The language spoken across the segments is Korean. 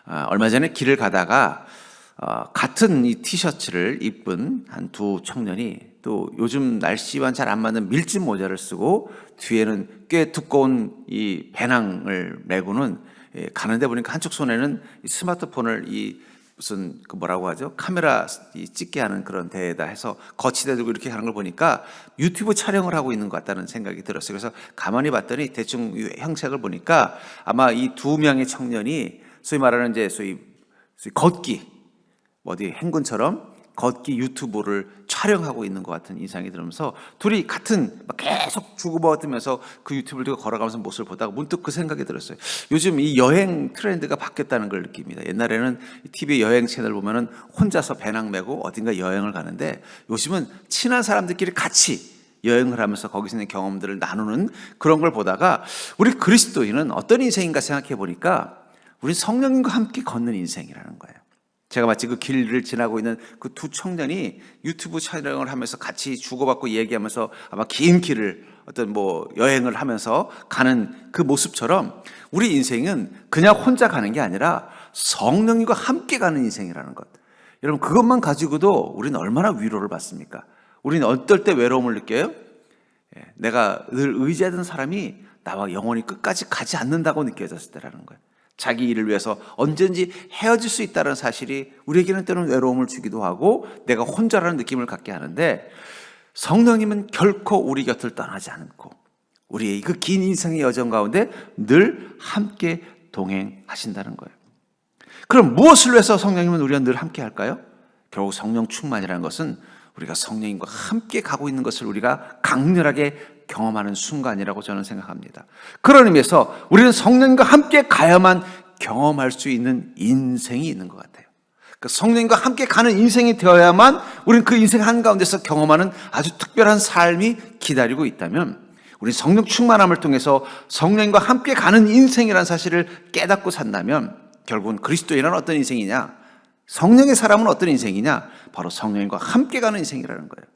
얼마 전에 길을 가다가 같은 이 티셔츠를 입은 한 두 청년이 또 요즘 날씨와 잘 안 맞는 밀짚 모자를 쓰고 뒤에는 꽤 두꺼운 이 배낭을 메고는 가는데 보니까 한쪽 손에는 이 스마트폰을 이 무슨 그 뭐라고 하죠? 카메라 찍게 하는 그런 데에다 해서 거치대 들고 이렇게 하는 걸 보니까 유튜브 촬영을 하고 있는 것 같다는 생각이 들었어요. 그래서 가만히 봤더니 대충 형색을 보니까 아마 이 두 명의 청년이 소위 말하는 이제 소위 걷기 어디 행군처럼 걷기 유튜브를 촬영하고 있는 것 같은 인상이 들면서 둘이 같은 계속 주고받으면서 그 유튜브를 들고 걸어가면서 모습을 보다가 문득 그 생각이 들었어요. 요즘 이 여행 트렌드가 바뀌었다는 걸 느낍니다. 옛날에는 TV 여행 채널 보면은 혼자서 배낭 메고 어딘가 여행을 가는데 요즘은 친한 사람들끼리 같이 여행을 하면서 거기서 있는 경험들을 나누는 그런 걸 보다가 우리 그리스도인은 어떤 인생인가 생각해 보니까 우리 성령님과 함께 걷는 인생이라는 거예요. 제가 마치 그 길을 지나고 있는 그 두 청년이 유튜브 촬영을 하면서 같이 주고받고 얘기하면서 아마 긴 길을 어떤 여행을 하면서 가는 그 모습처럼 우리 인생은 그냥 혼자 가는 게 아니라 성령님과 함께 가는 인생이라는 것. 여러분 그것만 가지고도 우리는 얼마나 위로를 받습니까? 우리는 어떨 때 외로움을 느껴요? 내가 늘 의지하던 사람이 나와 영원히 끝까지 가지 않는다고 느껴졌을 때라는 거예요. 자기 일을 위해서 언제든지 헤어질 수 있다는 사실이 우리에게는 때로는 외로움을 주기도 하고 내가 혼자라는 느낌을 갖게 하는데 성령님은 결코 우리 곁을 떠나지 않고 우리의 그 긴 인생의 여정 가운데 늘 함께 동행하신다는 거예요. 그럼 무엇을 위해서 성령님은 우리와 늘 함께 할까요? 결국 성령 충만이라는 것은 우리가 성령님과 함께 가고 있는 것을 우리가 강렬하게 경험하는 순간이라고 저는 생각합니다. 그런 의미에서 우리는 성령님과 함께 가야만 경험할 수 있는 인생이 있는 것 같아요. 그 성령님과 함께 가는 인생이 되어야만 우리는 그 인생 한가운데서 경험하는 아주 특별한 삶이 기다리고 있다면 우리 성령 충만함을 통해서 성령님과 함께 가는 인생이라는 사실을 깨닫고 산다면 결국은 그리스도인은 어떤 인생이냐? 성령의 사람은 어떤 인생이냐? 바로 성령님과 함께 가는 인생이라는 거예요.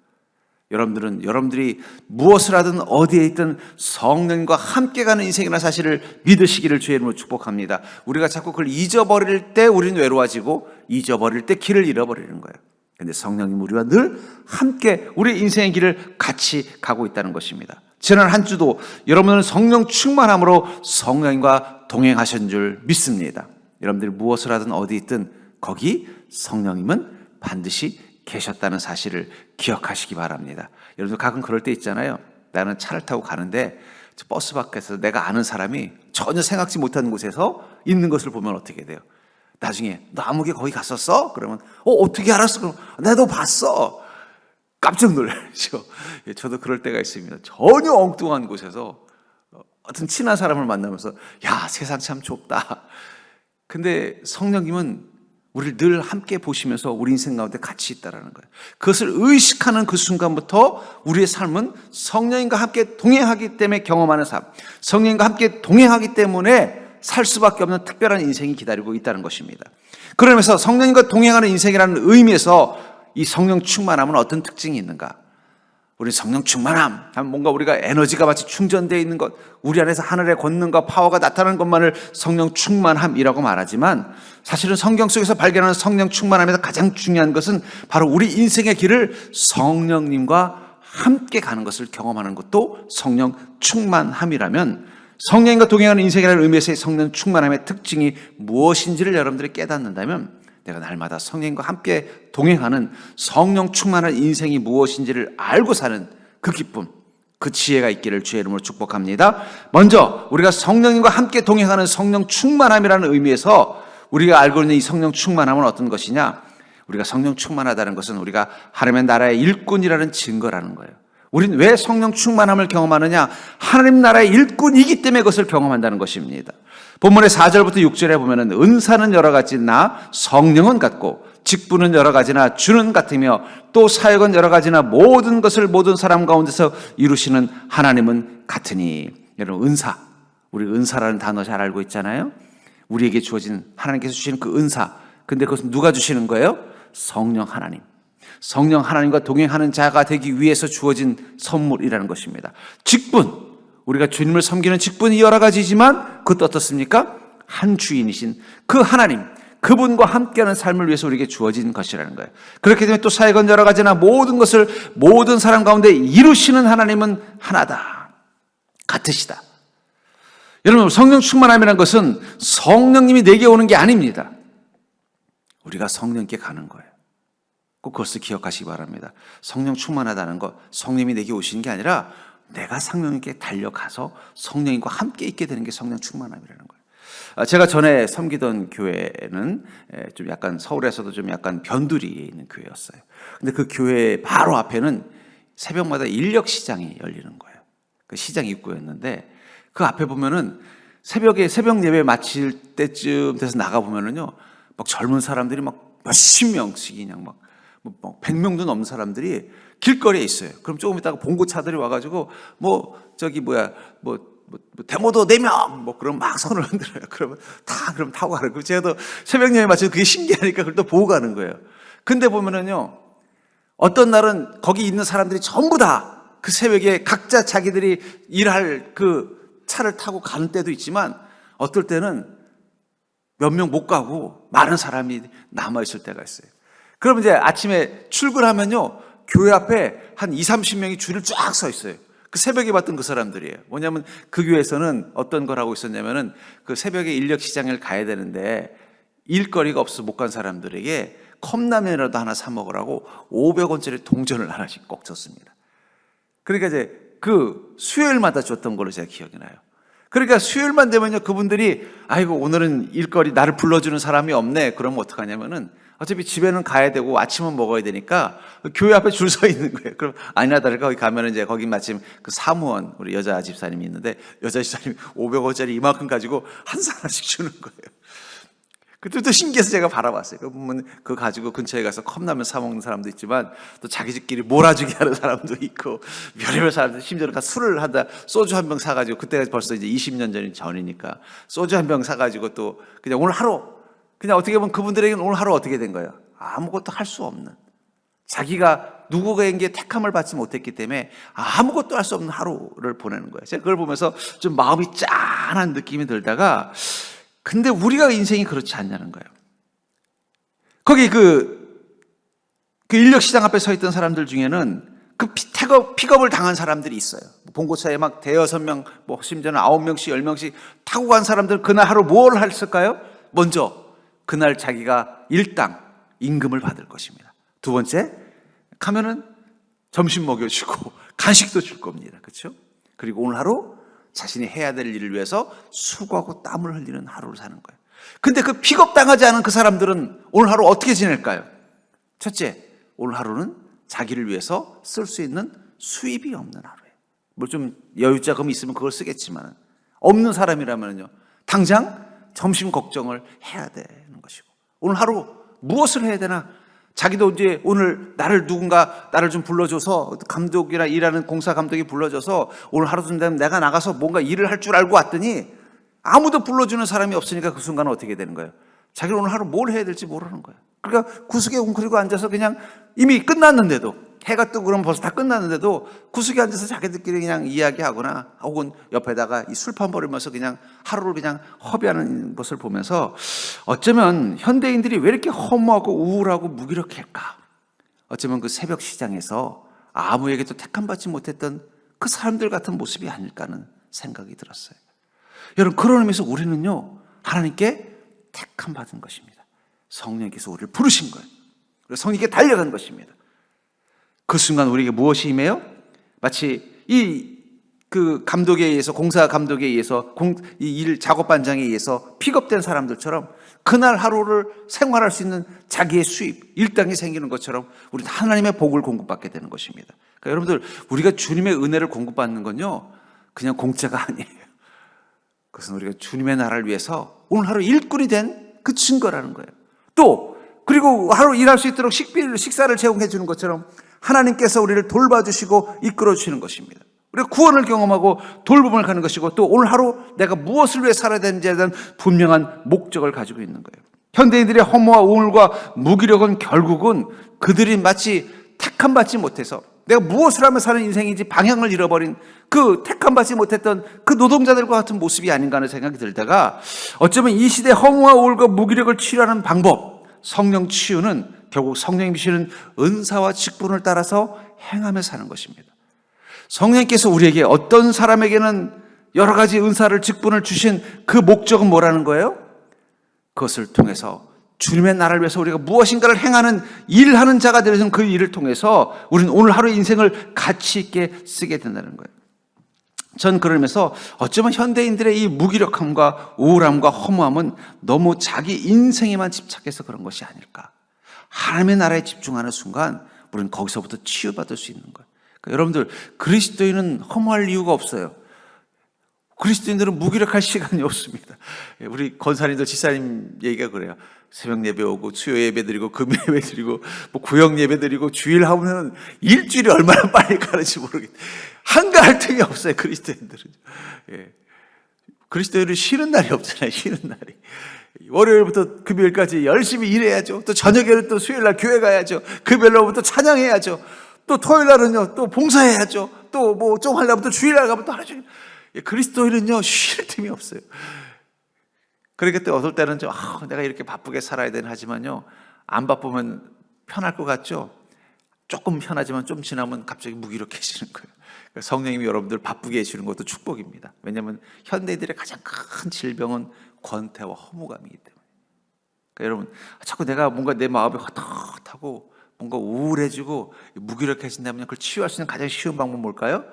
여러분들이 무엇을 하든 어디에 있든 성령과 함께 가는 인생이라는 사실을 믿으시기를 주의 이름으로 축복합니다. 우리가 자꾸 그걸 잊어버릴 때 우리는 외로워지고 잊어버릴 때 길을 잃어버리는 거예요. 그런데 성령님 우리와 늘 함께 우리 인생의 길을 같이 가고 있다는 것입니다. 지난 한 주도 여러분은 성령 충만함으로 성령님과 동행하신 줄 믿습니다. 여러분들이 무엇을 하든 어디 있든 거기 성령님은 반드시 계셨다는 사실을 기억하시기 바랍니다. 여러분 가끔 그럴 때 있잖아요. 나는 차를 타고 가는데 버스 밖에서 내가 아는 사람이 전혀 생각지 못한 곳에서 있는 것을 보면 어떻게 돼요? 나중에 너 아무개 거기 갔었어? 그러면 어떻게 알았어? 그럼 나도 봤어. 깜짝 놀라죠. 저도 그럴 때가 있습니다. 전혀 엉뚱한 곳에서 어떤 친한 사람을 만나면서 야 세상 참 좁다. 근데 성령님은 우리를 늘 함께 보시면서 우리 인생 가운데 같이 있다는 거예요. 그것을 의식하는 그 순간부터 우리의 삶은 성령님과 함께 동행하기 때문에 경험하는 삶, 성령님과 함께 동행하기 때문에 살 수밖에 없는 특별한 인생이 기다리고 있다는 것입니다. 그러면서 성령님과 동행하는 인생이라는 의미에서 이 성령 충만함은 어떤 특징이 있는가? 우리 성령 충만함 하면 뭔가 우리가 에너지가 마치 충전되어 있는 것, 우리 안에서 하늘의 권능과 파워가 나타나는 것만을 성령 충만함이라고 말하지만 사실은 성경 속에서 발견하는 성령 충만함에서 가장 중요한 것은 바로 우리 인생의 길을 성령님과 함께 가는 것을 경험하는 것도 성령 충만함이라면 성령님과 동행하는 인생이라는 의미에서의 성령 충만함의 특징이 무엇인지를 여러분들이 깨닫는다면 내가 날마다 성령님과 함께 동행하는 성령 충만한 인생이 무엇인지를 알고 사는 그 기쁨, 그 지혜가 있기를 주의 이름으로 축복합니다. 먼저 우리가 성령님과 함께 동행하는 성령 충만함이라는 의미에서 우리가 알고 있는 이 성령 충만함은 어떤 것이냐? 우리가 성령 충만하다는 것은 우리가 하나님의 나라의 일꾼이라는 증거라는 거예요. 우린 왜 성령 충만함을 경험하느냐? 하나님 나라의 일꾼이기 때문에 그것을 경험한다는 것입니다. 본문의 4절부터 6절에 보면은 은사는 여러 가지나 성령은 같고 직분은 여러 가지나 주는 같으며 또 사역은 여러 가지나 모든 것을 모든 사람 가운데서 이루시는 하나님은 같으니. 여러분 은사, 우리 은사라는 단어 잘 알고 있잖아요. 우리에게 주어진 하나님께서 주시는 그 은사, 근데 그것은 누가 주시는 거예요? 성령 하나님. 성령 하나님과 동행하는 자가 되기 위해서 주어진 선물이라는 것입니다. 직분, 우리가 주님을 섬기는 직분이 여러 가지지만 그것도 어떻습니까? 한 주인이신 그 하나님, 그분과 함께하는 삶을 위해서 우리에게 주어진 것이라는 거예요. 그렇기 때문에 또 사역은 여러 가지나 모든 것을 모든 사람 가운데 이루시는 하나님은 하나다. 같으시다. 여러분, 성령 충만함이라는 것은 성령님이 내게 오는 게 아닙니다. 우리가 성령께 가는 거예요. 꼭 그것을 기억하시기 바랍니다. 성령 충만하다는 것, 성령님이 내게 오시는 게 아니라 내가 성령님께 달려가서 성령님과 함께 있게 되는 게 성령 충만함이라는 거예요. 제가 전에 섬기던 교회는 좀 약간 서울에서도 좀 약간 변두리에 있는 교회였어요. 근데 그 교회 바로 앞에는 새벽마다 인력 시장이 열리는 거예요. 그 시장 입구였는데 그 앞에 보면은 새벽에 새벽 예배 마칠 때쯤 돼서 나가 보면은요, 막 젊은 사람들이 막 몇십 명씩 그냥 막 100명도 넘는 사람들이 길거리에 있어요. 그럼 조금 있다가 봉고 차들이 와가지고 데모도 4명 그럼 막 손을 흔들어요. 그러면 그럼 타고 가는 거예요. 제가 또 새벽 예배 마치고 그게 신기하니까 그걸 또 보고 가는 거예요. 근데 보면은요, 어떤 날은 거기 있는 사람들이 전부 다 그 새벽에 각자 자기들이 일할 그 차를 타고 가는 때도 있지만 어떨 때는 몇 명 못 가고 많은 사람이 남아있을 때가 있어요. 그럼 이제 아침에 출근하면요, 교회 앞에 한 20-30명이 줄을 쫙 서 있어요. 그 새벽에 봤던 그 사람들이에요. 뭐냐면 그 교회에서는 어떤 걸 하고 있었냐면은 그 새벽에 인력 시장을 가야 되는데 일거리가 없어서 못 간 사람들에게 컵라면이라도 하나 사 먹으라고 500원짜리 동전을 하나씩 꼭 줬습니다. 그러니까 이제 그 수요일마다 줬던 걸로 제가 기억이 나요. 그러니까 수요일만 되면요, 그분들이 아이고 오늘은 일거리 나를 불러주는 사람이 없네. 그러면 어떡하냐면은 어차피 집에는 가야 되고 아침은 먹어야 되니까 교회 앞에 줄 서 있는 거예요. 그럼 아니나 다를까 거기 가면은 이제 거기 마침 그 사무원 우리 여자 집사님이 있는데 여자 집사님이 500원짜리 이만큼 가지고 한 사람씩 주는 거예요. 그때도 신기해서 제가 바라봤어요. 그 보면 그거 가지고 근처에 가서 컵라면 사 먹는 사람도 있지만 또 자기들끼리 몰아주기 하는 사람도 있고 별의별 사람들, 심지어는 술을 하다 소주 한 병 사가지고, 그때가 벌써 이제 20년 전이니까 소주 한 병 사가지고 또 그냥 오늘 하루, 그냥 어떻게 보면 그분들에게는 오늘 하루 어떻게 된 거예요? 아무것도 할 수 없는, 자기가 누구에게 택함을 받지 못했기 때문에 아무것도 할 수 없는 하루를 보내는 거예요. 제가 그걸 보면서 좀 마음이 짠한 느낌이 들다가, 근데 우리가 인생이 그렇지 않냐는 거예요. 거기 그 인력시장 앞에 서 있던 사람들 중에는 그 픽업을 당한 사람들이 있어요. 봉고차에 막 대여섯 명, 심지어는 9명씩, 10명씩 타고 간 사람들, 그날 하루 뭘 했을까요? 먼저, 그날 자기가 일당 임금을 받을 것입니다. 두 번째, 가면은 점심 먹여주고 간식도 줄 겁니다. 그렇죠? 그리고 오늘 하루 자신이 해야 될 일을 위해서 수고하고 땀을 흘리는 하루를 사는 거예요. 근데 그 픽업당하지 않은 그 사람들은 오늘 하루 어떻게 지낼까요? 첫째, 오늘 하루는 자기를 위해서 쓸 수 있는 수입이 없는 하루예요. 뭐 좀 여유자금이 있으면 그걸 쓰겠지만 없는 사람이라면요, 당장 점심 걱정을 해야 되는 것이고, 오늘 하루 무엇을 해야 되나? 자기도 이제 오늘 나를 좀 불러줘서, 감독이나 일하는 공사 감독이 불러줘서 오늘 하루 좀 되면 내가 나가서 뭔가 일을 할 줄 알고 왔더니 아무도 불러주는 사람이 없으니까 그 순간은 어떻게 되는 거예요? 자기는 오늘 하루 뭘 해야 될지 모르는 거예요. 그러니까 구석에 웅크리고 앉아서 그냥 이미 끝났는데도, 해가 뜨고 그러면 벌써 다 끝났는데도 구석에 앉아서 자기들끼리 그냥 이야기하거나 혹은 옆에다가 이 술판 버리면서 그냥 하루를 그냥 허비하는 것을 보면서 어쩌면 현대인들이 왜 이렇게 허무하고 우울하고 무기력할까? 어쩌면 그 새벽 시장에서 아무에게도 택함받지 못했던 그 사람들 같은 모습이 아닐까 하는 생각이 들었어요. 여러분, 그런 의미에서 우리는요, 하나님께 택함받은 것입니다. 성령께서 우리를 부르신 거예요. 그래서 성령께 달려간 것입니다. 그 순간 우리에게 무엇이 임해요? 마치 그 감독에 의해서, 공사 감독에 의해서, 이 일 작업반장에 의해서 픽업된 사람들처럼 그날 하루를 생활할 수 있는 자기의 수입, 일당이 생기는 것처럼 우리는 하나님의 복을 공급받게 되는 것입니다. 그러니까 여러분들, 우리가 주님의 은혜를 공급받는 건요, 그냥 공짜가 아니에요. 그것은 우리가 주님의 나라를 위해서 오늘 하루 일꾼이 된 그 증거라는 거예요. 또 그리고 하루 일할 수 있도록 식사를 제공해 주는 것처럼 하나님께서 우리를 돌봐주시고 이끌어 주시는 것입니다. 우리가 구원을 경험하고 돌봄을 가는 것이고, 또 오늘 하루 내가 무엇을 위해 살아야 되는지에 대한 분명한 목적을 가지고 있는 거예요. 현대인들의 허무와 우울과 무기력은 결국은 그들이 마치 택함받지 못해서 내가 무엇을 하며 사는 인생인지 방향을 잃어버린 그 택함받지 못했던 그 노동자들과 같은 모습이 아닌가 하는 생각이 들다가 어쩌면 이 시대 허무와 우울과 무기력을 치유하는 방법, 성령 치유는 결국 성령님이 주시는 은사와 직분을 따라서 행하며 사는 것입니다. 성령님께서 우리에게 어떤 사람에게는 여러 가지 은사를 직분을 주신 그 목적은 뭐라는 거예요? 그것을 통해서 주님의 나라를 위해서 우리가 무엇인가를 행하는 일하는 자가 되는 그 일을 통해서 우리는 오늘 하루의 인생을 가치 있게 쓰게 된다는 거예요. 전 그러면서 어쩌면 현대인들의 이 무기력함과 우울함과 허무함은 너무 자기 인생에만 집착해서 그런 것이 아닐까. 하나님의 나라에 집중하는 순간 우리는 거기서부터 치유받을 수 있는 거예요. 그러니까 여러분들, 그리스도인은 허무할 이유가 없어요. 그리스도인들은 무기력할 시간이 없습니다. 우리 권사님들, 지사님 얘기가 그래요. 새벽 예배 오고 수요 예배 드리고 금요 예배 드리고 뭐 구역 예배 드리고 주일 하면 일주일이 얼마나 빨리 가는지 모르겠어요. 한가할 틈이 없어요, 그리스도인들은. 예. 그리스도인은 쉬는 날이 없잖아요, 쉬는 날이. 월요일부터 금요일까지 열심히 일해야죠. 또 저녁에는 또 수요일 날 교회 가야죠. 금요일날부터 또 찬양해야죠. 또 토요일 날은요 또 봉사해야죠. 또 뭐 좀 하려면 또 주일 날 가면 또 하루 종일. 그리스도인은요 쉴 틈이 없어요. 그러니까 또 어떨 때는 좀 내가 이렇게 바쁘게 살아야 되나 하지만요, 안 바쁘면 편할 것 같죠? 조금 편하지만 좀 지나면 갑자기 무기력해지는 거예요. 그러니까 성령님이 여러분들 바쁘게 해주는 것도 축복입니다. 왜냐하면 현대인들의 가장 큰 질병은 권태와 허무감이기 때문에. 그러니까 여러분, 자꾸 내가 뭔가 내 마음이 헛헛하고 뭔가 우울해지고 무기력해진다면 그걸 치유할 수 있는 가장 쉬운 방법은 뭘까요?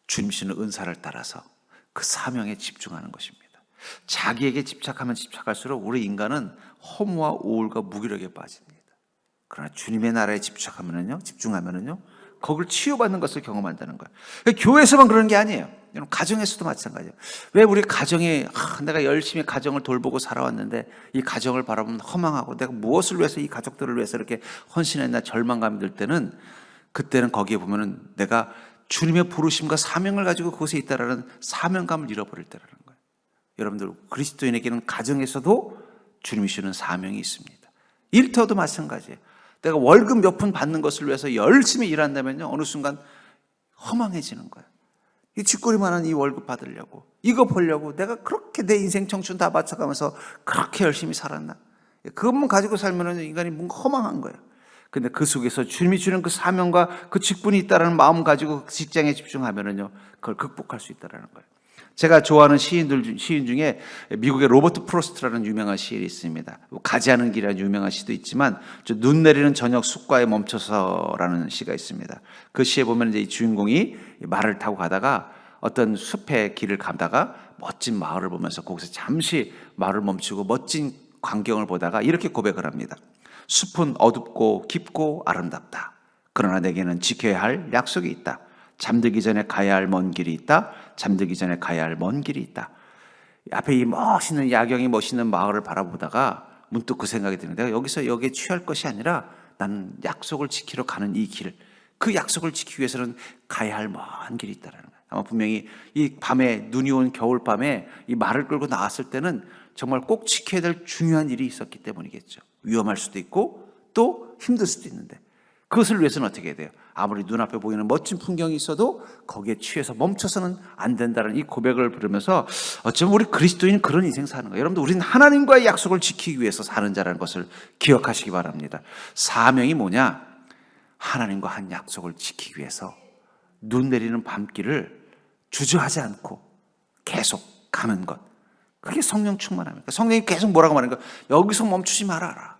주님 주시는 은사를 따라서 그 사명에 집중하는 것입니다. 자기에게 집착하면 집착할수록 우리 인간은 허무와 우울과 무기력에 빠집니다. 그러나 주님의 나라에 집중하면은요, 거기를 치유받는 것을 경험한다는 거예요. 교회에서만 그러는 게 아니에요. 가정에서도 마찬가지예요. 왜 우리 가정에 내가 열심히 가정을 돌보고 살아왔는데 이 가정을 바라보면 허망하고 내가 무엇을 위해서 이 가족들을 위해서 이렇게 헌신했나 절망감이 들 때는, 그때는 거기에 보면은 내가 주님의 부르심과 사명을 가지고 그곳에 있다라는 사명감을 잃어버릴 때라는 거예요. 여러분들, 그리스도인에게는 가정에서도 주님이 주는 사명이 있습니다. 일터도 마찬가지예요. 내가 월급 몇 푼 받는 것을 위해서 열심히 일한다면요, 어느 순간 허망해지는 거예요. 이 쥐꼬리만한 이 월급 받으려고, 이거 보려고 내가 그렇게 내 인생 청춘 다 바쳐가면서 그렇게 열심히 살았나? 그것만 가지고 살면 인간이 뭔가 허망한 거예요. 근데 그 속에서 주님이 주는 그 사명과 그 직분이 있다는 마음 가지고 그 직장에 집중하면은요, 그걸 극복할 수 있다는 거예요. 제가 좋아하는 시인 중에 미국의 로버트 프로스트라는 유명한 시인이 있습니다. 가지 않은 길이라는 유명한 시도 있지만, 눈 내리는 저녁 숲가에 멈춰서라는 시가 있습니다. 그 시에 보면 이제 이 주인공이 말을 타고 가다가 어떤 숲의 길을 가다가 멋진 마을을 보면서 거기서 잠시 말을 멈추고 멋진 광경을 보다가 이렇게 고백을 합니다. 숲은 어둡고 깊고 아름답다. 그러나 내게는 지켜야 할 약속이 있다. 잠들기 전에 가야 할 먼 길이 있다. 잠들기 전에 가야 할 먼 길이 있다. 앞에 이 멋있는 야경이 멋있는 마을을 바라보다가 문득 그 생각이 드는데, 내가 여기에 취할 것이 아니라 나는 약속을 지키러 가는 이 길, 그 약속을 지키기 위해서는 가야 할 먼 길이 있다는 거예요. 아마 분명히 이 밤에, 눈이 온 겨울밤에 이 말을 끌고 나왔을 때는 정말 꼭 지켜야 될 중요한 일이 있었기 때문이겠죠. 위험할 수도 있고 또 힘들 수도 있는데, 그것을 위해서는 어떻게 해야 돼요? 아무리 눈앞에 보이는 멋진 풍경이 있어도 거기에 취해서 멈춰서는 안 된다는 이 고백을 부르면서 어쩌면 우리 그리스도인은 그런 인생 사는 거예요. 여러분들, 우리는 하나님과의 약속을 지키기 위해서 사는 자라는 것을 기억하시기 바랍니다. 사명이 뭐냐? 하나님과 한 약속을 지키기 위해서 눈 내리는 밤길을 주저하지 않고 계속 가는 것, 그게 성령 충만합니다. 성령이 계속 뭐라고 말하는 거야? 여기서 멈추지 말아라.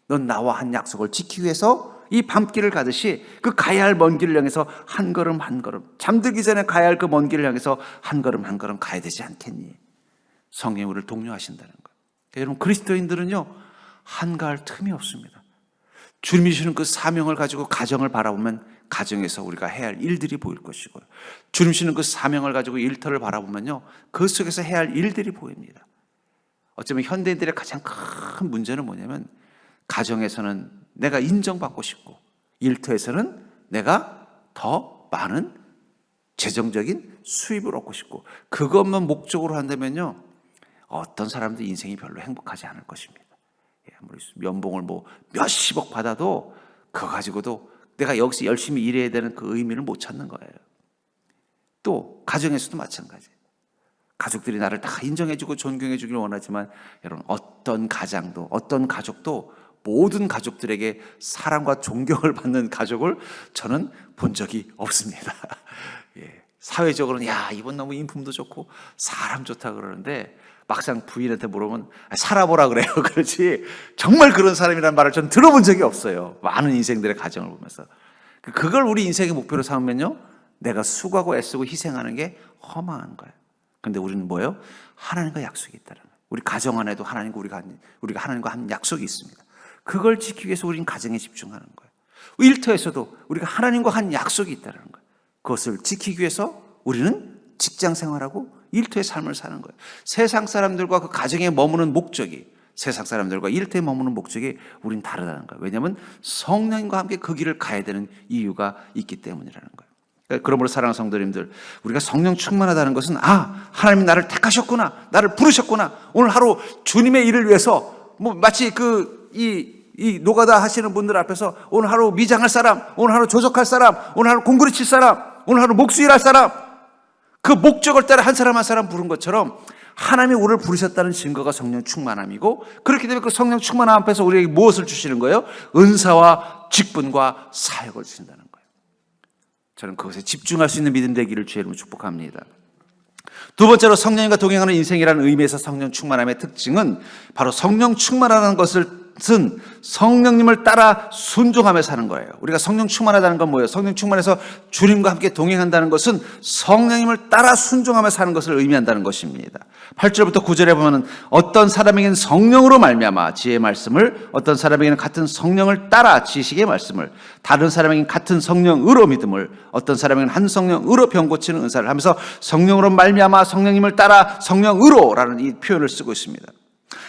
넌 나와 한 약속을 지키기 위해서 이 밤길을 가듯이 그 가야 할 먼 길을 향해서 한 걸음 한 걸음, 잠들기 전에 가야 할 그 먼 길을 향해서 한 걸음 한 걸음 가야 되지 않겠니? 성령이 우리를 독려하신다는 거예요. 여러분, 그리스도인들은요, 한가할 틈이 없습니다. 주님이 주시는 그 사명을 가지고 가정을 바라보면 가정에서 우리가 해야 할 일들이 보일 것이고요, 주님 주시는 그 사명을 가지고 일터를 바라보면요, 그 속에서 해야 할 일들이 보입니다. 어쩌면 현대인들의 가장 큰 문제는 뭐냐면, 가정에서는 내가 인정받고 싶고 일터에서는 내가 더 많은 재정적인 수입을 얻고 싶고, 그것만 목적으로 한다면요, 어떤 사람도 인생이 별로 행복하지 않을 것입니다. 아무리 연봉을 뭐 몇십억 받아도 그거 가지고도 내가 여기서 열심히 일해야 되는 그 의미를 못 찾는 거예요. 또 가정에서도 마찬가지. 가족들이 나를 다 인정해주고 존경해주기를 원하지만 여러분, 어떤 가장도 어떤 가족도 모든 가족들에게 사랑과 존경을 받는 가족을 저는 본 적이 없습니다. 예. 사회적으로는 야, 이분 너무 인품도 좋고 사람 좋다 그러는데 막상 부인한테 물어보면 살아보라 그래요. 그렇지 정말 그런 사람이라는 말을 전 들어본 적이 없어요. 많은 인생들의 가정을 보면서. 그걸 우리 인생의 목표로 삼으면요, 내가 수고하고 애쓰고 희생하는 게 허망한 거예요. 근데 우리는 뭐예요? 하나님과 약속이 있다는 거예요. 우리 가정 안에도 우리가 하나님과 한 약속이 있습니다. 그걸 지키기 위해서 우리는 가정에 집중하는 거예요. 일터에서도 우리가 하나님과 한 약속이 있다는 거예요. 그것을 지키기 위해서 우리는 직장 생활하고 일터의 삶을 사는 거예요. 세상 사람들과 그 가정에 머무는 목적이, 세상 사람들과 일터에 머무는 목적이 우린 다르다는 거예요. 왜냐하면 성령님과 함께 그 길을 가야 되는 이유가 있기 때문이라는 거예요. 그러므로 사랑하는 성도님들, 우리가 성령 충만하다는 것은 하나님이 나를 택하셨구나, 나를 부르셨구나, 오늘 하루 주님의 일을 위해서 마치 이 노가다 하시는 분들 앞에서 오늘 하루 미장할 사람, 오늘 하루 조적할 사람, 오늘 하루 공구리 칠 사람, 오늘 하루 목수일할 사람, 그 목적을 따라 한 사람 한 사람 부른 것처럼 하나님이 우리를 부르셨다는 증거가 성령 충만함이고, 그렇기 때문에 그 성령 충만함 앞에서 우리에게 무엇을 주시는 거예요? 은사와 직분과 사역을 주신다는 거예요. 저는 그것에 집중할 수 있는 믿음 되기를 주의 이름으로 축복합니다. 두 번째로 성령님과 동행하는 인생이라는 의미에서 성령 충만함의 특징은 바로 성령 충만하는 것은 성령님을 따라 순종하며 사는 거예요. 우리가 성령 충만하다는 건 뭐예요? 성령 충만해서 주님과 함께 동행한다는 것은 성령님을 따라 순종하며 사는 것을 의미한다는 것입니다. 8절부터 9절에 보면 어떤 사람에게는 성령으로 말미암아 지혜의 말씀을, 어떤 사람에게는 같은 성령을 따라 지식의 말씀을, 다른 사람에게는 같은 성령으로 믿음을, 어떤 사람에게는 한 성령으로 병 고치는 은사를 하면서 성령으로 말미암아 성령님을 따라 성령으로라는 이 표현을 쓰고 있습니다.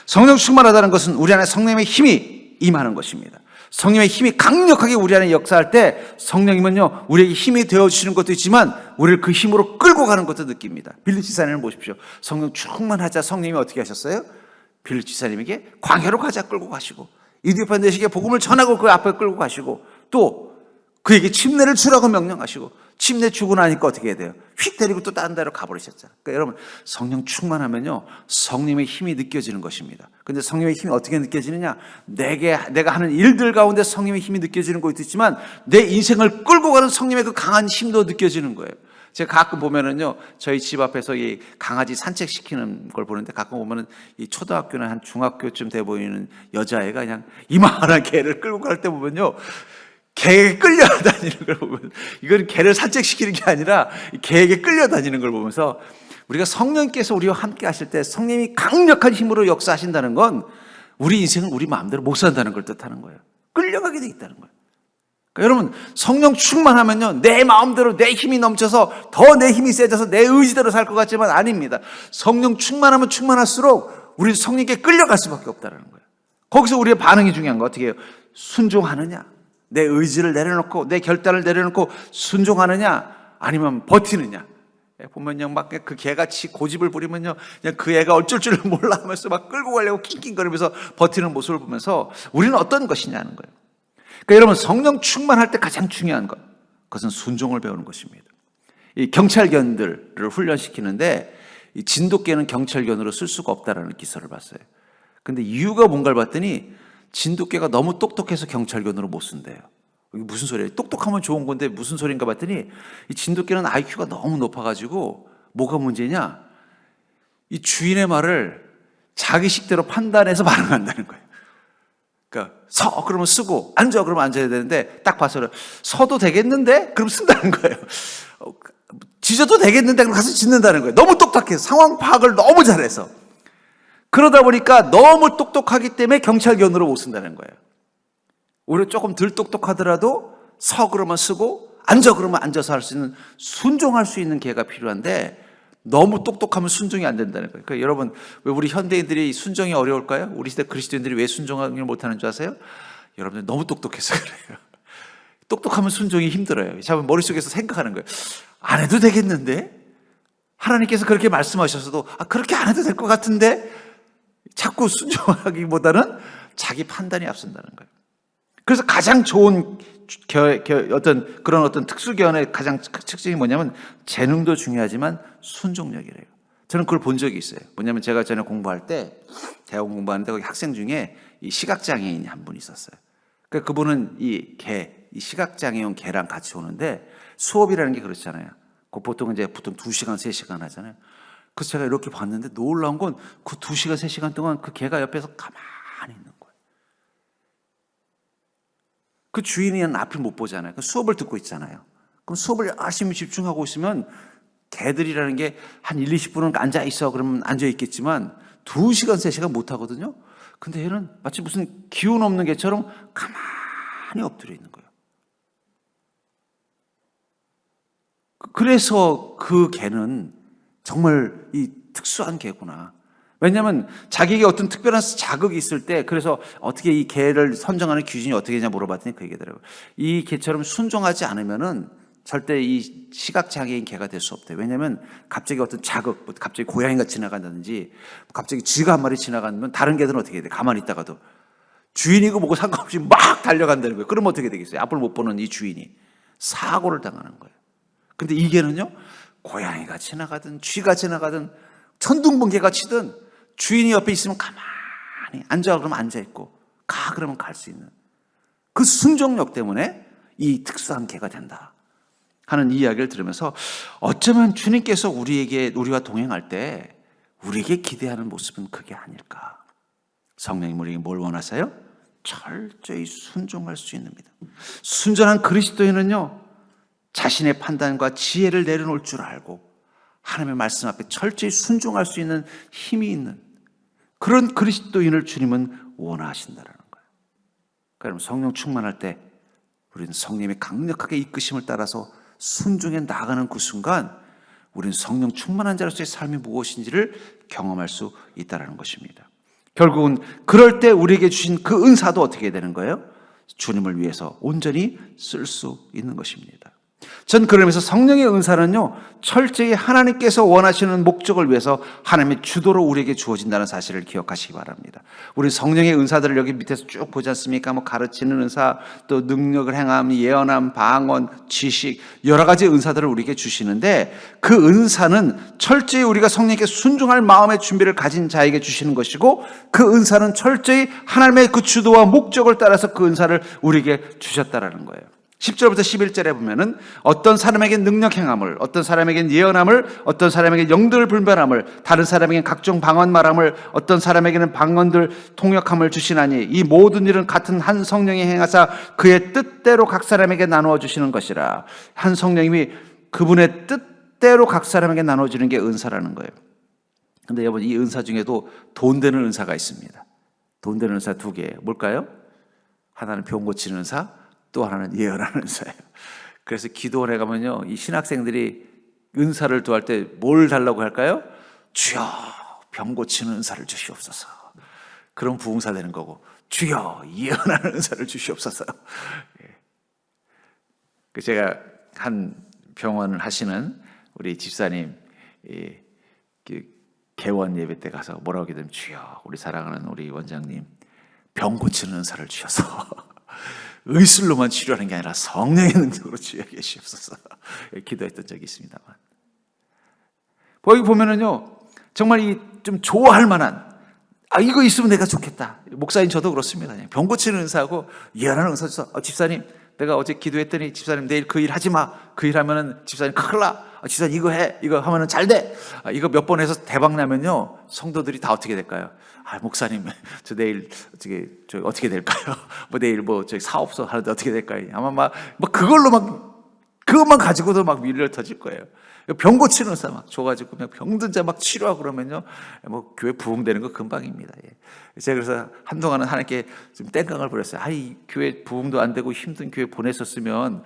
성령 충만하다는 것은 우리 안에 성령의 힘이 임하는 것입니다. 성령의 힘이 강력하게 우리 안에 역사할 때 성령님은요, 우리에게 힘이 되어주시는 것도 있지만 우리를 그 힘으로 끌고 가는 것도 느낍니다. 빌립 지사님을 보십시오. 성령 충만하자 성령님이 어떻게 하셨어요? 빌립 지사님에게 광야로 가자 끌고 가시고, 이디오파 내시게 복음을 전하고 그 앞에 끌고 가시고, 또 그에게 침례를 주라고 명령하시고, 침례 주고 나니까 어떻게 해야 돼요? 휙 데리고 또 다른 데로 가버리셨잖아요. 그러니까 여러분, 성령 충만하면요, 성령의 힘이 느껴지는 것입니다. 근데 성령의 힘이 어떻게 느껴지느냐? 내가 하는 일들 가운데 성령의 힘이 느껴지는 것도 있지만 내 인생을 끌고 가는 성령의 그 강한 힘도 느껴지는 거예요. 제가 가끔 보면은요, 저희 집 앞에서 이 강아지 산책시키는 걸 보는데 가끔 보면은 이 초등학교나 한 중학교쯤 돼 보이는 여자애가 그냥 이만한 개를 끌고 갈 때 보면요, 개에게 끌려다니는 걸 보면, 이건 개를 산책시키는 게 아니라 개에게 끌려다니는 걸 보면서 우리가 성령께서 우리와 함께 하실 때 성령이 강력한 힘으로 역사하신다는 건 우리 인생은 우리 마음대로 못 산다는 걸 뜻하는 거예요. 끌려가게 돼 있다는 거예요. 그러니까 여러분, 성령 충만하면요, 내 마음대로 내 힘이 넘쳐서 더 내 힘이 세져서 내 의지대로 살 것 같지만 아닙니다. 성령 충만하면 충만할수록 우리는 성령께 끌려갈 수밖에 없다는 거예요. 거기서 우리의 반응이 중요한 거 어떻게 해요? 순종하느냐, 내 의지를 내려놓고 내 결단을 내려놓고 순종하느냐, 아니면 버티느냐. 보면요, 막 그 개같이 고집을 부리면요, 그냥 그 애가 어쩔 줄을 몰라 하면서 막 끌고 가려고 낑낑거리면서 버티는 모습을 보면서 우리는 어떤 것이냐는 거예요. 그러니까 여러분, 성령 충만할 때 가장 중요한 것, 그것은 순종을 배우는 것입니다. 이 경찰견들을 훈련시키는데 이 진돗개는 경찰견으로 쓸 수가 없다라는 기사를 봤어요. 근데 이유가 뭔가를 봤더니 진돗개가 너무 똑똑해서 경찰견으로 못 쓴대요. 이게 무슨 소리예요? 똑똑하면 좋은 건데 무슨 소리인가 봤더니 이 진돗개는 IQ가 너무 높아가지고 뭐가 문제냐? 이 주인의 말을 자기 식대로 판단해서 반응한다는 거예요. 그러니까 서 그러면 쓰고, 앉아 그러면 앉아야 되는데 딱 봐서 서도 되겠는데? 그럼 쓴다는 거예요. 짖어도 되겠는데? 그럼 가서 짖는다는 거예요. 너무 똑똑해서, 상황 파악을 너무 잘해서. 그러다 보니까 너무 똑똑하기 때문에 경찰견으로 못 쓴다는 거예요. 오히려 조금 덜 똑똑하더라도 서 그러면 쓰고, 앉아 그러면 앉아서 할 수 있는, 순종할 수 있는 개가 필요한데 너무 똑똑하면 순종이 안 된다는 거예요. 그러니까 여러분, 왜 우리 현대인들이 순종이 어려울까요? 우리 시대 그리스도인들이 왜 순종하기를 못하는 줄 아세요? 여러분들 너무 똑똑해서 그래요. 똑똑하면 순종이 힘들어요. 참 머릿속에서 생각하는 거예요. 안 해도 되겠는데? 하나님께서 그렇게 말씀하셔서도 그렇게 안 해도 될 것 같은데? 자꾸 순종하기보다는 자기 판단이 앞선다는 거예요. 그래서 가장 좋은 어떤 특수교환의 가장 특징이 뭐냐면 재능도 중요하지만 순종력이래요. 저는 그걸 본 적이 있어요. 뭐냐면 제가 전에 공부할 때, 대학 공부하는데 거기 학생 중에 이 시각장애인이 한 분 있었어요. 그러니까 그분은 이 시각장애인 개랑 같이 오는데 수업이라는 게 그렇잖아요. 보통 2시간, 3시간 하잖아요. 그래서 제가 이렇게 봤는데 놀라운 건 그 2시간, 3시간 동안 그 개가 옆에서 가만히 있는 거예요. 그 주인은 앞을 못 보잖아요. 수업을 듣고 있잖아요. 그럼 수업을 열심히 집중하고 있으면 개들이라는 게 한 1, 20분은 앉아 있어. 그러면 앉아 있겠지만 2시간, 3시간 못 하거든요. 근데 얘는 마치 무슨 기운 없는 개처럼 가만히 엎드려 있는 거예요. 그래서 그 개는 정말 이 특수한 개구나. 왜냐하면 자기에게 어떤 특별한 자극이 있을 때, 그래서 어떻게 이 개를 선정하는 기준이 어떻게 되냐 물어봤더니 그 얘기더라고요. 이 개처럼 순종하지 않으면은 절대 이 시각장애인 개가 될 수 없대요. 왜냐하면 갑자기 어떤 자극, 갑자기 고양이가 지나간다든지, 갑자기 쥐가 한 마리 지나가면 다른 개들은 어떻게 해야 돼? 가만히 있다가도 주인이고 뭐고 상관없이 막 달려간다는 거예요. 그럼 어떻게 되겠어요? 앞을 못 보는 이 주인이 사고를 당하는 거예요. 근데 이 개는요, 고양이가 지나가든 쥐가 지나가든 천둥번개가 치든 주인이 옆에 있으면 가만히 앉아 그러면 앉아 있고 가 그러면 갈 수 있는 그 순종력 때문에 이 특수한 개가 된다 하는 이야기를 들으면서 어쩌면 주님께서 우리와 동행할 때 우리에게 기대하는 모습은 그게 아닐까. 성령님 우리에게 뭘 원하세요? 철저히 순종할 수 있는 믿음. 순전한 그리스도인은요, 자신의 판단과 지혜를 내려놓을 줄 알고 하나님의 말씀 앞에 철저히 순종할 수 있는 힘이 있는 그런 그리스도인을 주님은 원하신다는 거예요. 그럼 성령 충만할 때 우리는 성령의 강력하게 이끄심을 따라서 순종해 나가는 그 순간 우리는 성령 충만한 자로서의 삶이 무엇인지를 경험할 수 있다는 것입니다. 결국은 그럴 때 우리에게 주신 그 은사도 어떻게 되는 거예요? 주님을 위해서 온전히 쓸 수 있는 것입니다. 전 그러면서 성령의 은사는요, 철저히 하나님께서 원하시는 목적을 위해서 하나님의 주도로 우리에게 주어진다는 사실을 기억하시기 바랍니다. 우리 성령의 은사들을 여기 밑에서 쭉 보지 않습니까? 가르치는 은사, 또 능력을 행함, 예언함, 방언, 지식, 여러 가지 은사들을 우리에게 주시는데 그 은사는 철저히 우리가 성령께 순종할 마음의 준비를 가진 자에게 주시는 것이고 그 은사는 철저히 하나님의 그 주도와 목적을 따라서 그 은사를 우리에게 주셨다라는 거예요. 10절부터 11절에 보면은 어떤 사람에겐 능력 행함을, 어떤 사람에겐 예언함을, 어떤 사람에겐 영들 분별함을, 다른 사람에겐 각종 방언 말함을, 어떤 사람에게는 방언들 통역함을 주시나니 이 모든 일은 같은 한 성령이 행하사 그의 뜻대로 각 사람에게 나누어 주시는 것이라. 한 성령님이 그분의 뜻대로 각 사람에게 나누어 주는 게 은사라는 거예요. 근데 여러분, 이 은사 중에도 돈 되는 은사가 있습니다. 돈 되는 은사 2개. 뭘까요? 하나는 병 고치는 은사, 또 하나는 예언하는 은사예요. 그래서 기도원에 가면요, 이 신학생들이 은사를 구할 때 뭘 달라고 할까요? 주여 병 고치는 은사를 주시옵소서. 그럼 부흥사 되는 거고, 주여 예언하는 은사를 주시옵소서. 제가 한 병원을 하시는 우리 집사님 개원 예배 때 가서 뭐라고 하게 되면, 주여 우리 사랑하는 우리 원장님 병 고치는 은사를 주셔서 의술로만 치료하는 게 아니라 성령의 능력으로 치유해 주시옵소서 기도했던 적이 있습니다만, 거기 보면은요, 정말 이 좀 좋아할 만한, 이거 있으면 내가 좋겠다. 목사님 저도 그렇습니다. 병 고치는 은사하고 예언하는 은사 주셔서, 집사님 내가 어제 기도했더니 집사님 내일 그 일 하지 마. 그 일 하면은 집사님 큰일 나. 집사님 이거 해. 이거 하면은 잘 돼. 이거 몇 번 해서 대박 나면요, 성도들이 다 어떻게 될까요? 목사님 저 내일 어떻게 될까요? 내일 저기 사업소 하는데 어떻게 될까요? 아마 막 그걸로 그것만 가지고도 막 밀려 터질 거예요. 병 고치는 은사 막 줘가지고 그냥 병든 자 막 치료하고 그러면요, 교회 부흥되는 거 금방입니다. 제가 그래서 한동안은 하나님께 좀 땡깡을 부렸어요. 이 교회 부흥도 안 되고 힘든 교회 보냈었으면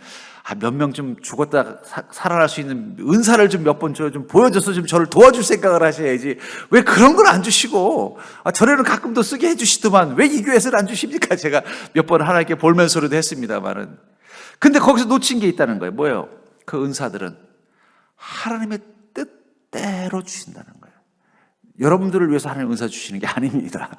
몇 명 좀 죽었다 살아날 수 있는 은사를 좀 몇 번 좀 보여줘서 좀 저를 도와줄 생각을 하셔야지. 왜 그런 걸 안 주시고, 전에는 가끔 더 쓰게 해주시더만 왜 이 교회에서는 안 주십니까? 제가 몇 번 하나님께 볼면서로도 했습니다만은. 근데 거기서 놓친 게 있다는 거예요. 뭐예요? 그 은사들은 하나님의 뜻대로 주신다는 거예요. 여러분들을 위해서 하나님 은사 주시는 게 아닙니다.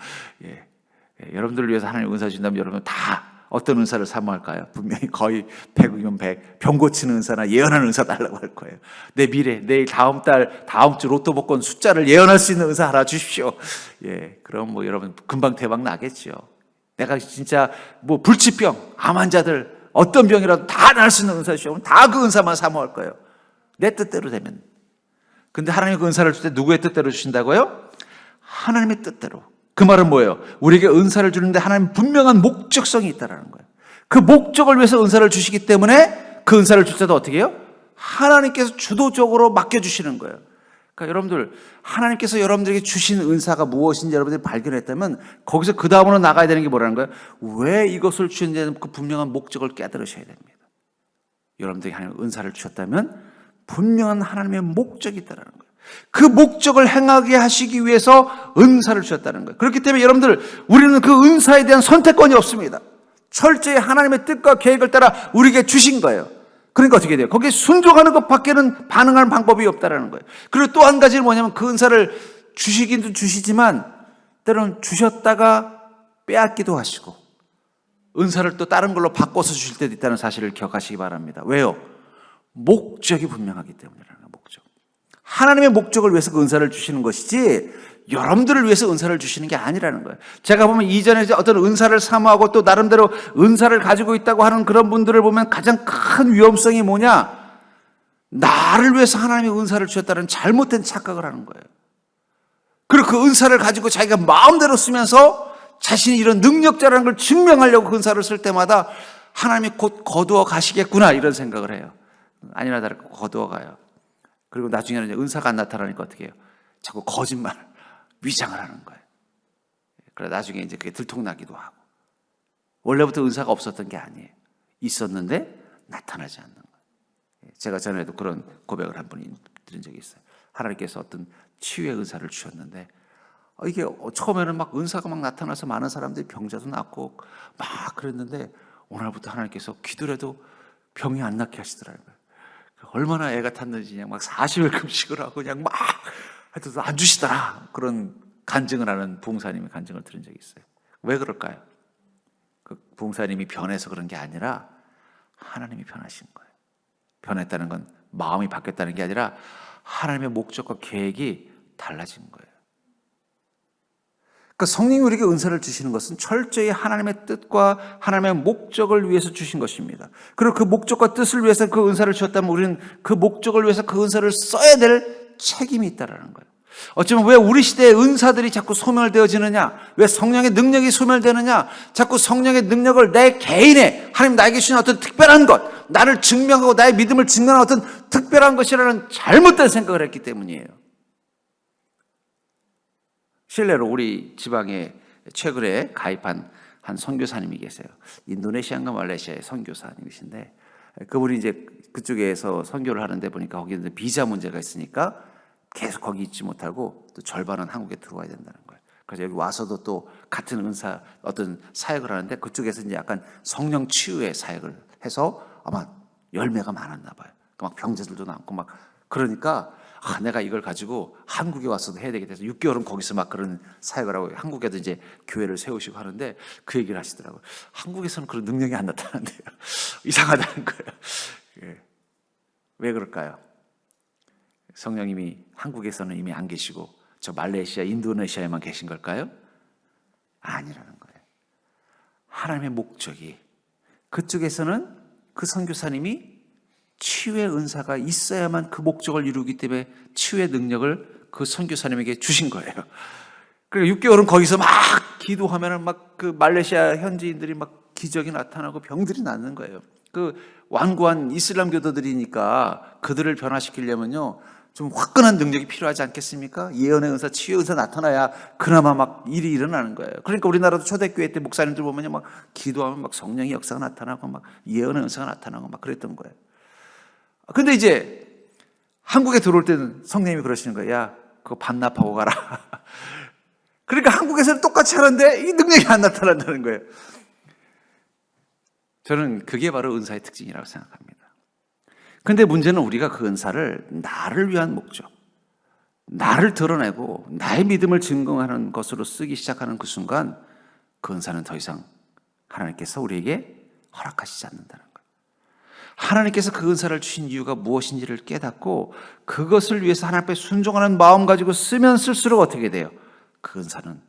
여러분들을 위해서 하나님 은사 주신다면 여러분 다 어떤 은사를 사모할까요? 분명히 거의 100이면 100, 병 고치는 은사나 예언하는 은사 달라고 할 거예요. 내 미래, 내일, 다음 달, 다음 주 로또 복권 숫자를 예언할 수 있는 은사 하나 주십시오. 예, 그럼 뭐 여러분 금방 대박 나겠죠. 내가 진짜 뭐 불치병, 암 환자들 어떤 병이라도 다 나을 수 있는 은사 주시면 다 그 은사만 사모할 거예요. 내 뜻대로 되면. 근데 하나님이 그 은사를 줄 때 누구의 뜻대로 주신다고요? 하나님의 뜻대로. 그 말은 뭐예요? 우리에게 은사를 주는데 하나님 분명한 목적성이 있다는 거예요. 그 목적을 위해서 은사를 주시기 때문에 그 은사를 줄 때도 어떻게 해요? 하나님께서 주도적으로 맡겨주시는 거예요. 그러니까 여러분들, 하나님께서 여러분들에게 주신 은사가 무엇인지 여러분들이 발견했다면 거기서 그 다음으로 나가야 되는 게 뭐라는 거예요? 왜 이것을 주는지 그 분명한 목적을 깨달으셔야 됩니다. 여러분들에게 하나님 은사를 주셨다면 분명한 하나님의 목적이 있다는 거예요. 그 목적을 행하게 하시기 위해서 은사를 주셨다는 거예요. 그렇기 때문에 여러분들, 우리는 그 은사에 대한 선택권이 없습니다. 철저히 하나님의 뜻과 계획을 따라 우리에게 주신 거예요. 그러니까 어떻게 돼요? 거기에 순종하는 것밖에는 반응하는 방법이 없다는 거예요. 그리고 또 한 가지는 뭐냐면 그 은사를 주시기도 주시지만 때로는 주셨다가 빼앗기도 하시고 은사를 또 다른 걸로 바꿔서 주실 때도 있다는 사실을 기억하시기 바랍니다. 왜요? 목적이 분명하기 때문이라는 거예요. 목적. 하나님의 목적을 위해서 그 은사를 주시는 것이지 여러분들을 위해서 은사를 주시는 게 아니라는 거예요. 제가 보면 이전에 어떤 은사를 사모하고 또 나름대로 은사를 가지고 있다고 하는 그런 분들을 보면 가장 큰 위험성이 뭐냐? 나를 위해서 하나님의 은사를 주셨다는 잘못된 착각을 하는 거예요. 그리고 그 은사를 가지고 자기가 마음대로 쓰면서 자신이 이런 능력자라는 걸 증명하려고 그 은사를 쓸 때마다 하나님이 곧 거두어 가시겠구나 이런 생각을 해요. 아니나 다를까 거두어 가요. 그리고 나중에는 이제 은사가 안 나타나니까 어떻게 해요? 자꾸 거짓말, 위장을 하는 거예요. 그래 나중에 이제 그게 들통나기도 하고. 원래부터 은사가 없었던 게 아니에요. 있었는데 나타나지 않는 거예요. 제가 전에도 그런 고백을 한 분이 드린 적이 있어요. 하나님께서 어떤 치유의 은사를 주셨는데 이게 처음에는 막 은사가 막 나타나서 많은 사람들이 병자도 낫고 막 그랬는데 오늘부터 하나님께서 기도를 해도 병이 안 낫게 하시더라고요. 얼마나 애가 탔는지 그냥 막 40일 금식을 하고 그냥 막 하여튼 안 주시더라. 그런 간증을 하는 부흥사님의 간증을 들은 적이 있어요. 왜 그럴까요? 그 부흥사님이 변해서 그런 게 아니라 하나님이 변하신 거예요. 변했다는 건 마음이 바뀌었다는 게 아니라 하나님의 목적과 계획이 달라진 거예요. 그러니까 성령이 우리에게 은사를 주시는 것은 철저히 하나님의 뜻과 하나님의 목적을 위해서 주신 것입니다. 그리고 그 목적과 뜻을 위해서 그 은사를 주셨다면 우리는 그 목적을 위해서 그 은사를 써야 될 책임이 있다는 거예요. 어쩌면 왜 우리 시대의 은사들이 자꾸 소멸되어지느냐? 왜 성령의 능력이 소멸되느냐? 자꾸 성령의 능력을 내 개인의 하나님 나에게 주신 어떤 특별한 것, 나를 증명하고 나의 믿음을 증명하는 어떤 특별한 것이라는 잘못된 생각을 했기 때문이에요. 실례로 우리 지방에 최근에 가입한 한 선교사님이 계세요. 인도네시아인가 말레이시아의 선교사님이신데 그분이 이제 그쪽에서 선교를 하는데 보니까 거기 비자 문제가 있으니까 계속 거기 있지 못하고 또 절반은 한국에 들어와야 된다는 거예요. 그래서 여기 와서도 또 같은 은사 어떤 사역을 하는데 그쪽에서 이제 약간 성령 치유의 사역을 해서 아마 열매가 많았나 봐요. 막 병자들도 많고 막 그러니까 내가 이걸 가지고 한국에 와서도 해야 되겠다 해서 6개월은 거기서 막 그런 사역을 하고 한국에도 이제 교회를 세우시고 하는데 그 얘기를 하시더라고요. 한국에서는 그런 능력이 안 나타난대요. 이상하다는 거예요. 예. 왜 그럴까요? 성령님이 한국에서는 이미 안 계시고 저 말레이시아, 인도네시아에만 계신 걸까요? 아니라는 거예요. 하나님의 목적이 그쪽에서는 그 선교사님이 치유의 은사가 있어야만 그 목적을 이루기 때문에 치유의 능력을 그 선교사님에게 주신 거예요. 그리고 6개월은 거기서 막 기도하면은 막 그 말레이시아 현지인들이 막 기적이 나타나고 병들이 낫는 거예요. 그 완고한 이슬람 교도들이니까 그들을 변화시키려면요 좀 화끈한 능력이 필요하지 않겠습니까? 예언의 은사, 치유의 은사 나타나야 그나마 막 일이 일어나는 거예요. 그러니까 우리나라도 초대교회 때 목사님들 보면요 막 기도하면 막 성령의 역사가 나타나고 막 예언의 은사가 나타나고 막 그랬던 거예요. 근데 이제 한국에 들어올 때는 성령님이 그러시는 거예요. 야, 그거 반납하고 가라. 그러니까 한국에서는 똑같이 하는데 이 능력이 안 나타난다는 거예요. 저는 그게 바로 은사의 특징이라고 생각합니다. 근데 문제는 우리가 그 은사를 나를 위한 목적, 나를 드러내고 나의 믿음을 증거하는 것으로 쓰기 시작하는 그 순간 그 은사는 더 이상 하나님께서 우리에게 허락하시지 않는다는 거예요. 하나님께서 그 은사를 주신 이유가 무엇인지를 깨닫고 그것을 위해서 하나님 앞에 순종하는 마음 가지고 쓰면 쓸수록 어떻게 돼요? 그 은사는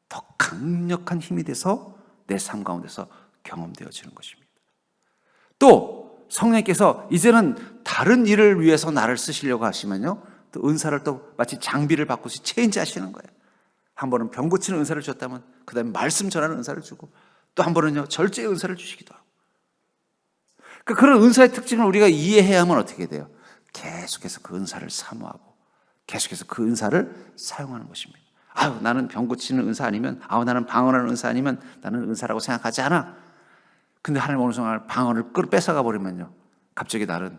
더 강력한 힘이 돼서 내 삶 가운데서 경험되어지는 것입니다. 또 성령께서 이제는 다른 일을 위해서 나를 쓰시려고 하시면요, 또 은사를 또 마치 장비를 바꾸시 체인지 하시는 거예요. 한 번은 병 고치는 은사를 줬다면 그 다음에 말씀 전하는 은사를 주고, 또 한 번은요 절제의 은사를 주시기도 하고. 그런 은사의 특징을 우리가 이해해야 하면 어떻게 돼요? 계속해서 그 은사를 사모하고 계속해서 그 은사를 사용하는 것입니다. 아유, 나는 병 고치는 은사 아니면, 나는 방언하는 은사 아니면 나는 은사라고 생각하지 않아. 근데 하나님 어느 순간 방언을 뺏어가 버리면요, 갑자기 나는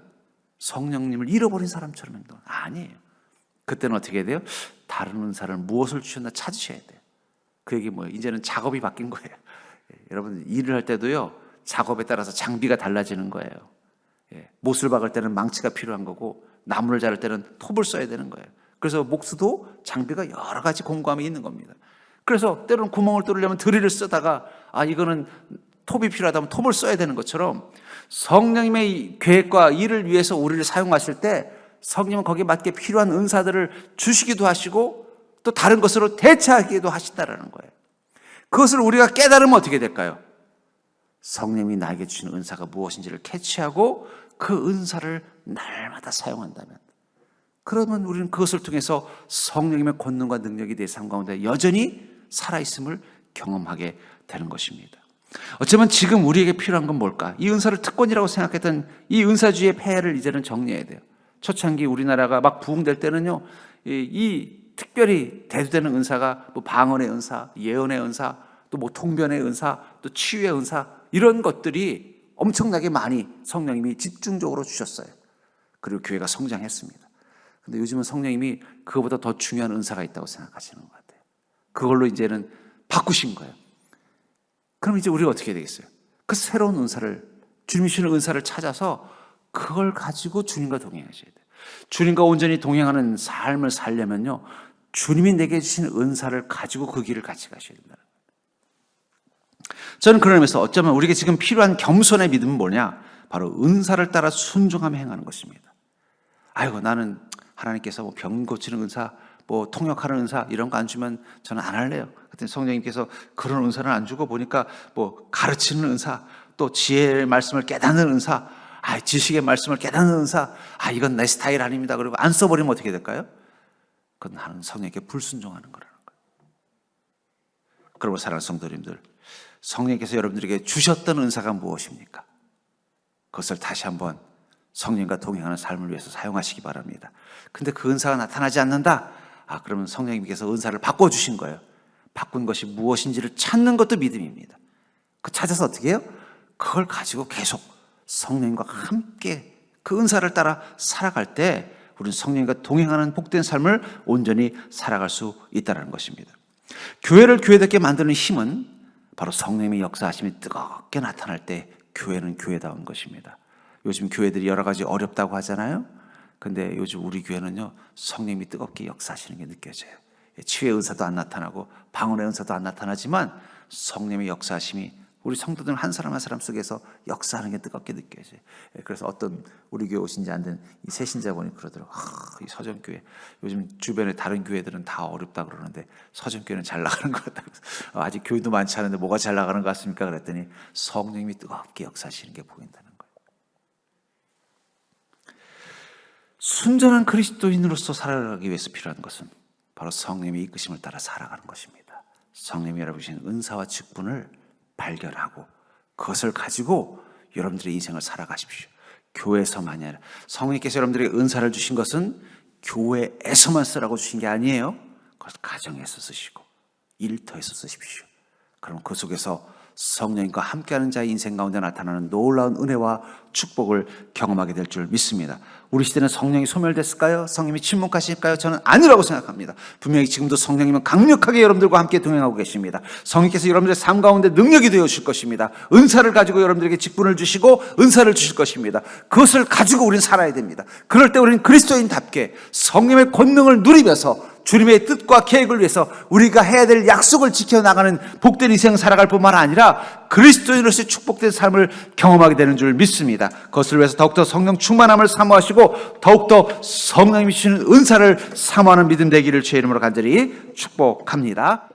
성령님을 잃어버린 사람처럼 행동. 아니에요. 그때는 어떻게 돼요? 다른 은사를 무엇을 주셨나 찾으셔야 돼요. 그 얘기 뭐예요? 이제는 작업이 바뀐 거예요. 여러분, 일을 할 때도요, 작업에 따라서 장비가 달라지는 거예요. 못을 박을 때는 망치가 필요한 거고, 나무를 자를 때는 톱을 써야 되는 거예요. 그래서 목수도 장비가 여러 가지 공구함이 있는 겁니다. 그래서 때로는 구멍을 뚫으려면 드릴을 쓰다가, 이거는 톱이 필요하다면 톱을 써야 되는 것처럼, 성령님의 계획과 일을 위해서 우리를 사용하실 때 성령은 거기에 맞게 필요한 은사들을 주시기도 하시고 또 다른 것으로 대체하기도 하신다는 거예요. 그것을 우리가 깨달으면 어떻게 될까요? 성령이 나에게 주신 은사가 무엇인지를 캐치하고 그 은사를 날마다 사용한다면, 그러면 우리는 그것을 통해서 성령님의 권능과 능력이 내 삶 가운데 여전히 살아있음을 경험하게 되는 것입니다. 어쩌면 지금 우리에게 필요한 건 뭘까? 이 은사를 특권이라고 생각했던 이 은사주의의 폐해를 이제는 정리해야 돼요. 초창기 우리나라가 막 부흥될 때는요, 이 특별히 대두되는 은사가 뭐 방언의 은사, 예언의 은사, 또 뭐 통변의 은사, 또 치유의 은사, 이런 것들이 엄청나게 많이 성령님이 집중적으로 주셨어요. 그리고 교회가 성장했습니다. 근데 요즘은 성령님이 그거보다 더 중요한 은사가 있다고 생각하시는 것 같아요. 그걸로 이제는 바꾸신 거예요. 그럼 이제 우리가 어떻게 되겠어요? 그 새로운 은사를, 주님이 주시는 은사를 찾아서 그걸 가지고 주님과 동행하셔야 돼요. 주님과 온전히 동행하는 삶을 살려면요, 주님이 내게 주신 은사를 가지고 그 길을 같이 가셔야 된다는 거예요. 저는 그런 의미에서 어쩌면 우리에게 지금 필요한 겸손의 믿음은 뭐냐? 바로 은사를 따라 순종하며 행하는 것입니다. 아이고, 나는 하나님께서 뭐 병 고치는 은사, 뭐 통역하는 은사 이런 거 안 주면 저는 안 할래요. 그랬더니 성령님께서 그런 은사를 안 주고 보니까 뭐 가르치는 은사, 또 지혜의 말씀을 깨닫는 은사, 지식의 말씀을 깨닫는 은사, 이건 내 스타일 아닙니다. 그리고 안 써버리면 어떻게 될까요? 그건 하는 성령에게 불순종하는 거라는 거예요. 그러므로 사랑하는 성도님들, 성령께서 여러분들에게 주셨던 은사가 무엇입니까? 그것을 다시 한번 성령과 동행하는 삶을 위해서 사용하시기 바랍니다. 근데 그 은사가 나타나지 않는다? 그러면 성령님께서 은사를 바꿔주신 거예요. 바꾼 것이 무엇인지를 찾는 것도 믿음입니다. 그 찾아서 어떻게 해요? 그걸 가지고 계속 성령님과 함께 그 은사를 따라 살아갈 때 우리는 성령님과 동행하는 복된 삶을 온전히 살아갈 수 있다는 것입니다. 교회를 교회답게 만드는 힘은 바로 성령님의 역사하심이 뜨겁게 나타날 때 교회는 교회다운 것입니다. 요즘 교회들이 여러 가지 어렵다고 하잖아요. 근데 요즘 우리 교회는요, 성령님이 뜨겁게 역사하시는 게 느껴져요. 치유의 은사도 안 나타나고 방언의 은사도 안 나타나지만 성령님의 역사하심이 우리 성도들 한 사람 한 사람 속에서 역사하는 게 뜨겁게 느껴져요. 그래서 어떤 우리 교회 오신 지 안 된 이 새신자분이 그러더라고요. 이 서정교회, 요즘 주변에 다른 교회들은 다 어렵다 그러는데 서정교회는 잘 나가는 것 같다고. 아직 교회도 많지 않은데 뭐가 잘 나가는 것 같습니까? 그랬더니 성령님이 뜨겁게 역사하시는 게 보인다는 거예요. 순전한 그리스도인으로서 살아가기 위해서 필요한 것은 바로 성령님의 이끄심을 따라 살아가는 것입니다. 성령님이 여러분 주신 은사와 직분을 발견하고 그것을 가지고 여러분들의 인생을 살아가십시오. 교회에서만이 아니라 성령님께서 여러분들에게 은사를 주신 것은 교회에서만 쓰라고 주신 게 아니에요. 그것을 가정에서 쓰시고 일터에서 쓰십시오. 그럼 그 속에서 성령님과 함께하는 자의 인생 가운데 나타나는 놀라운 은혜와 축복을 경험하게 될 줄 믿습니다. 우리 시대는 성령이 소멸됐을까요? 성령님이 침묵하실까요? 저는 아니라고 생각합니다. 분명히 지금도 성령님은 강력하게 여러분들과 함께 동행하고 계십니다. 성령께서 여러분들의 삶 가운데 능력이 되어 주실 것입니다. 은사를 가지고 여러분들에게 직분을 주시고 은사를 주실 것입니다. 그것을 가지고 우리는 살아야 됩니다. 그럴 때 우리는 그리스도인답게 성령의 권능을 누리면서 주님의 뜻과 계획을 위해서 우리가 해야 될 약속을 지켜나가는 복된 인생 살아갈 뿐만 아니라 그리스도인으로서의 축복된 삶을 경험하게 되는 줄 믿습니다. 그것을 위해서 더욱더 성령 충만함을 사모하시고 더욱더 성령님이 주시는 은사를 사모하는 믿음 되기를 주의 이름으로 간절히 축복합니다.